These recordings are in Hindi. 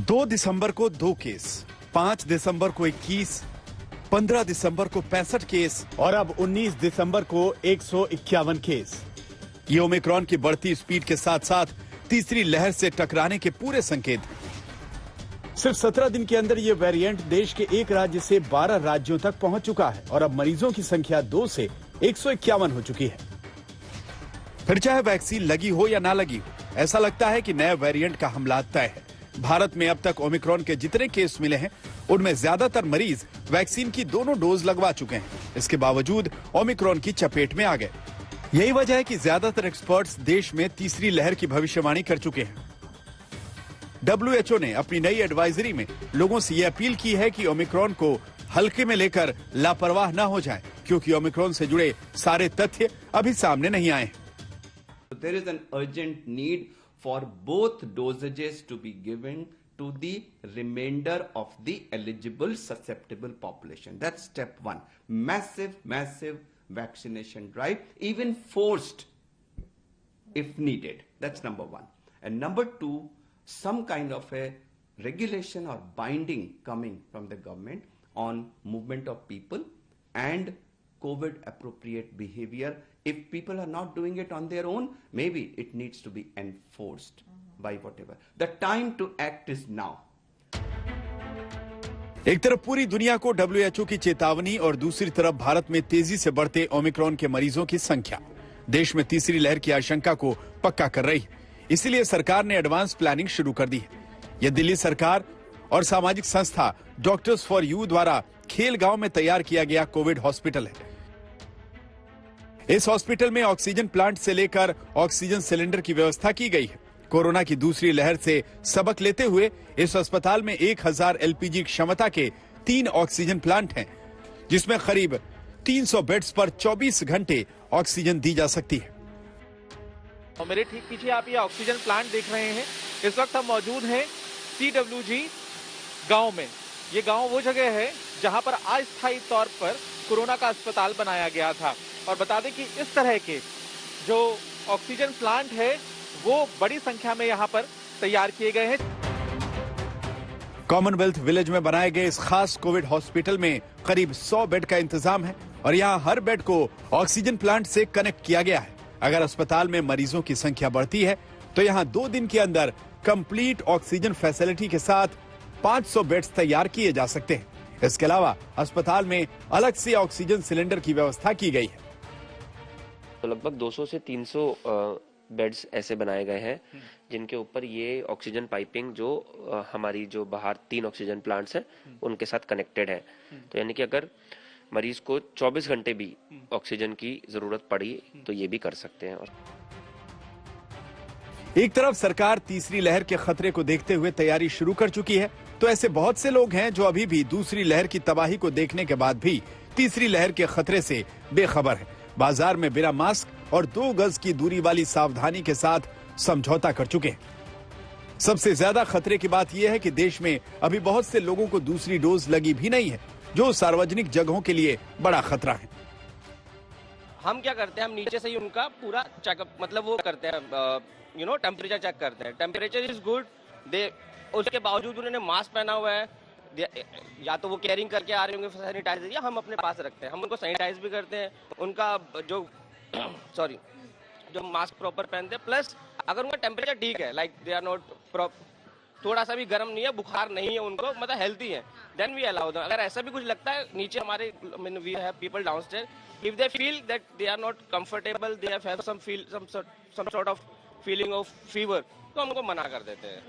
2 दिसंबर को 2 केस, 5 दिसंबर को 21, 15 दिसंबर को 65 केस और अब 19 दिसंबर को 151 केस। ये ओमिक्रॉन की बढ़ती स्पीड के साथ साथ तीसरी लहर से टकराने के पूरे संकेत। सिर्फ 17 दिन के अंदर ये वेरिएंट देश के एक राज्य से 12 राज्यों तक पहुंच चुका है और अब मरीजों की संख्या 2 से 151 हो चुकी है। फिर चाहे वैक्सीन लगी हो या ना लगी हो, ऐसा लगता है कि नए वेरिएंट का हमला तय है। भारत में अब तक ओमिक्रॉन के जितने केस मिले हैं, उनमें ज्यादातर मरीज वैक्सीन की दोनों डोज लगवा चुके हैं। इसके बावजूद ओमिक्रॉन की चपेट में आ गए। यही वजह है कि ज्यादातर एक्सपर्ट्स देश में तीसरी लहर की भविष्यवाणी कर चुके हैं। WHO ने अपनी नई एडवाइजरी में लोगों से यह अपील की है कि ओमिक्रॉन को हल्के में लेकर लापरवाह न हो जाएं, क्योंकि ओमिक्रॉन से जुड़े सारे तथ्य अभी सामने नहीं आए। There is an urgent need for both dosages to be given to the remainder of the eligible susceptible population. That's step one. Massive vaccination drive, even forced if needed. That's number one. And number two, some kind of a regulation or binding coming from the government on movement of people and COVID appropriate behavior. If people are not doing it on their own, maybe it needs to be enforced by whatever. The time to act is now. एक तरफ पूरी दुनिया को WHO की चेतावनी और दूसरी तरफ भारत में तेजी से बढ़ते ओमिक्रॉन के मरीजों की संख्या देश में तीसरी लहर की आशंका को पक्का कर रही है। इसीलिए सरकार ने एडवांस प्लानिंग शुरू कर दी है। यह दिल्ली सरकार और सामाजिक संस्था डॉक्टर्स फॉर यू द्वारा खेल गांव में तैयार किया गया कोविड हॉस्पिटल है। इस हॉस्पिटल में ऑक्सीजन प्लांट से लेकर ऑक्सीजन सिलेंडर की व्यवस्था की गई है। कोरोना की दूसरी लहर से सबक लेते हुए इस अस्पताल में 1000 LPG क्षमता के 3 ऑक्सीजन प्लांट हैं, जिसमें करीब 300 बेड्स पर 24 घंटे ऑक्सीजन दी जा सकती है। और मेरे ठीक पीछे आप ये ऑक्सीजन प्लांट देख रहे हैं। इस वक्त हम मौजूद हैं CWG गांव में। ये गांव वो जगह है जहां पर अस्थायी तौर पर कोरोना का अस्पताल बनाया गया था। और बता दें कि इस तरह के जो ऑक्सीजन प्लांट है वो बड़ी संख्या में यहां पर तैयार किए गए हैं। कॉमनवेल्थ विलेज में बनाए गए इस खास कोविड हॉस्पिटल में करीब 100 बेड का इंतजाम है और यहाँ हर बेड को ऑक्सीजन प्लांट से कनेक्ट किया गया है। अगर अस्पताल में मरीजों की संख्या बढ़ती है तो यहाँ 2 दिन के अंदर कंप्लीट ऑक्सीजन फैसिलिटी के साथ 500 बेड्स तैयार किए जा सकते हैं। इसके अलावा अस्पताल में अलग से ऑक्सीजन सिलेंडर की व्यवस्था की गई है। तो लगभग 200 से 300 बेड्स ऐसे बनाए गए हैं जिनके ऊपर ये ऑक्सीजन पाइपिंग जो हमारी जो बाहर 3 ऑक्सीजन प्लांट्स हैं उनके साथ कनेक्टेड है। तो यानी कि अगर मरीज को 24 घंटे भी ऑक्सीजन की जरूरत पड़ी तो ये भी कर सकते हैं। एक तरफ सरकार तीसरी लहर के खतरे को देखते हुए तैयारी शुरू कर चुकी है, तो ऐसे बहुत से लोग हैं जो अभी भी दूसरी लहर की तबाही को देखने के बाद भी तीसरी लहर के खतरे से बेखबर है। बाजार में बिना मास्क और 2 गज की दूरी वाली सावधानी के साथ समझौता कर चुके हैं। सबसे ज्यादा खतरे की बात यह है कि देश में अभी बहुत से लोगों को दूसरी डोज लगी भी नहीं है, जो सार्वजनिक जगहों के लिए बड़ा खतरा है। हम क्या करते हैं, हम नीचे से ही उनका पूरा चेकअप मतलब वो करते हैं, टेम्परेचर चेक करते हैं। टेम्परेचर इज गुड, उसके बावजूद उन्होंने मास्क पहना हुआ है, या तो वो कैरिंग करके आ रहे होंगे सैनिटाइजर, या हम अपने पास रखते हैं। हम उनको सैनिटाइज भी करते हैं, उनका जो जो मास्क प्रॉपर पहनते हैं। प्लस अगर उनका टेम्परेचर ठीक है, लाइक दे आर नॉट थोड़ा सा भी गर्म नहीं है, बुखार नहीं है उनको, मतलब हेल्थी है, देन वी अलाउ देम। अगर ऐसा भी कुछ लगता है नीचे हमारे we have people downstair, if they feel that they are not comfortable, they have some sort of feeling of fever, तो हमको मना कर देते हैं।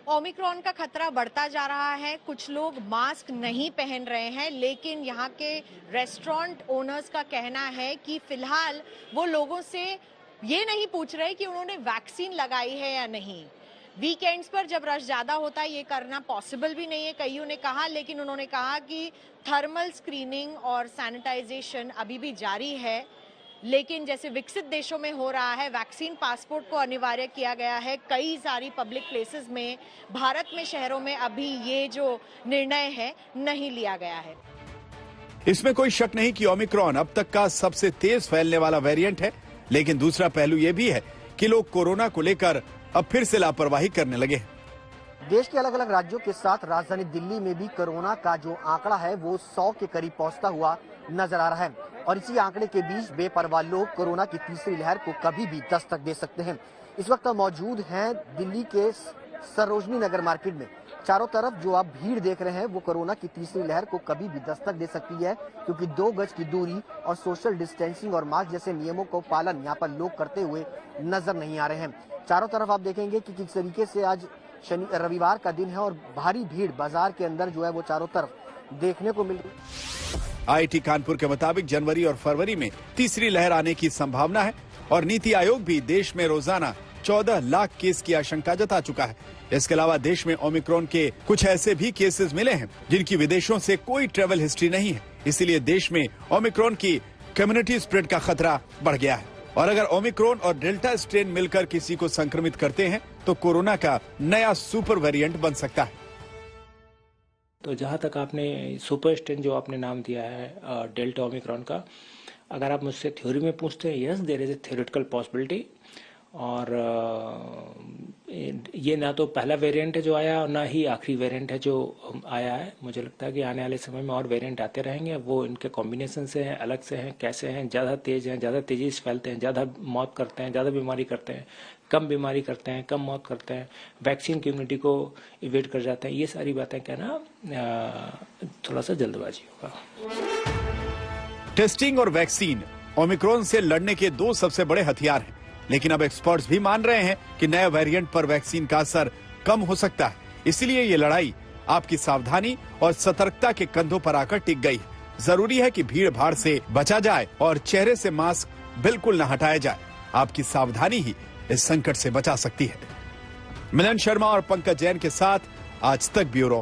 ओमिक्रॉन का खतरा बढ़ता जा रहा है। कुछ लोग मास्क नहीं पहन रहे हैं, लेकिन यहाँ के रेस्टोरेंट ओनर्स का कहना है कि फिलहाल वो लोगों से ये नहीं पूछ रहे कि उन्होंने वैक्सीन लगाई है या नहीं। वीकेंड्स पर जब रश ज्यादा होता है ये करना पॉसिबल भी नहीं है, कईयों ने कहा, लेकिन उन्होंने कहा कि थर्मल स्क्रीनिंग और सैनिटाइजेशन अभी भी जारी है। लेकिन जैसे विकसित देशों में हो रहा है, वैक्सीन पासपोर्ट को अनिवार्य किया गया है कई सारी पब्लिक प्लेसेस में। भारत में शहरों में अभी ये जो निर्णय है नहीं लिया गया है। इसमें कोई शक नहीं कि ओमिक्रॉन अब तक का सबसे तेज फैलने वाला वेरिएंट है, लेकिन दूसरा पहलू यह भी है कि लोग कोरोना को लेकर अब फिर से लापरवाही करने लगे। देश के अलग अलग राज्यों के साथ राजधानी दिल्ली में भी कोरोना का जो आंकड़ा है वो 100 के करीब पहुंचता हुआ नजर आ रहा है और इसी आंकड़े के बीच बेपरवाह लोग कोरोना की तीसरी लहर को कभी भी दस्तक दे सकते हैं। इस वक्त हम मौजूद हैं दिल्ली के सरोजनी नगर मार्केट में। चारों तरफ जो आप भीड़ देख रहे हैं वो कोरोना की तीसरी लहर को कभी भी दस्तक दे सकती है, क्योंकि 2 गज की दूरी और सोशल डिस्टेंसिंग और मास्क जैसे नियमों को पालन यहाँ पर लोग करते हुए नजर नहीं आ रहे हैं। चारों तरफ आप देखेंगे कि किस तरीके से आज रविवार का दिन है और भारी भीड़ बाजार के अंदर जो है वो चारों तरफ देखने को मिल रही। आईआईटी कानपुर के मुताबिक जनवरी और फरवरी में तीसरी लहर आने की संभावना है और नीति आयोग भी देश में रोजाना 14 लाख केस की आशंका जता चुका है। इसके अलावा देश में ओमिक्रॉन के कुछ ऐसे भी केसेस मिले हैं जिनकी विदेशों से कोई ट्रेवल हिस्ट्री नहीं है, इसीलिए देश में ओमिक्रॉन की कम्युनिटी स्प्रेड का खतरा बढ़ गया है। और अगर ओमिक्रॉन और डेल्टा स्ट्रेन मिलकर किसी को संक्रमित करते हैं तो कोरोना का नया सुपर वेरिएंट बन सकता है। तो जहाँ तक आपने सुपर स्ट्रेन जो आपने नाम दिया है डेल्टा ओमिक्रॉन का, अगर आप मुझसे थ्योरी में पूछते हैं, yes there is a theoretical possibility. और ये ना तो पहला वेरिएंट है जो आया और ना ही आखिरी वेरिएंट है जो आया है। मुझे लगता है कि आने वाले समय में और वेरिएंट आते रहेंगे। वो इनके कॉम्बिनेशन से हैं, अलग से हैं, कैसे हैं, ज़्यादा तेज हैं, ज़्यादा तेजी से फैलते हैं, ज़्यादा मौत करते हैं, ज़्यादा बीमारी करते हैं, कम बीमारी करते हैं, कम मौत करते हैं, वैक्सीन कम्युनिटी को इवेट कर जाते हैं। ये सारी बातें कहना थोड़ा सा जल्दबाजी होगा। टेस्टिंग और वैक्सीन ओमिक्रॉन से लड़ने के 2 सबसे बड़े हथियार हैं, लेकिन अब एक्सपर्ट्स भी मान रहे हैं कि नए वेरिएंट पर वैक्सीन का असर कम हो सकता है। इसलिए ये लड़ाई आपकी सावधानी और सतर्कता के कंधों पर आकर टिक गई है। जरूरी है कि भीड़ भाड़ से बचा जाए और चेहरे से मास्क बिल्कुल न हटाया जाए। आपकी सावधानी ही इस संकट से बचा सकती है। मिलन शर्मा और पंकज जैन के साथ आज तक ब्यूरो।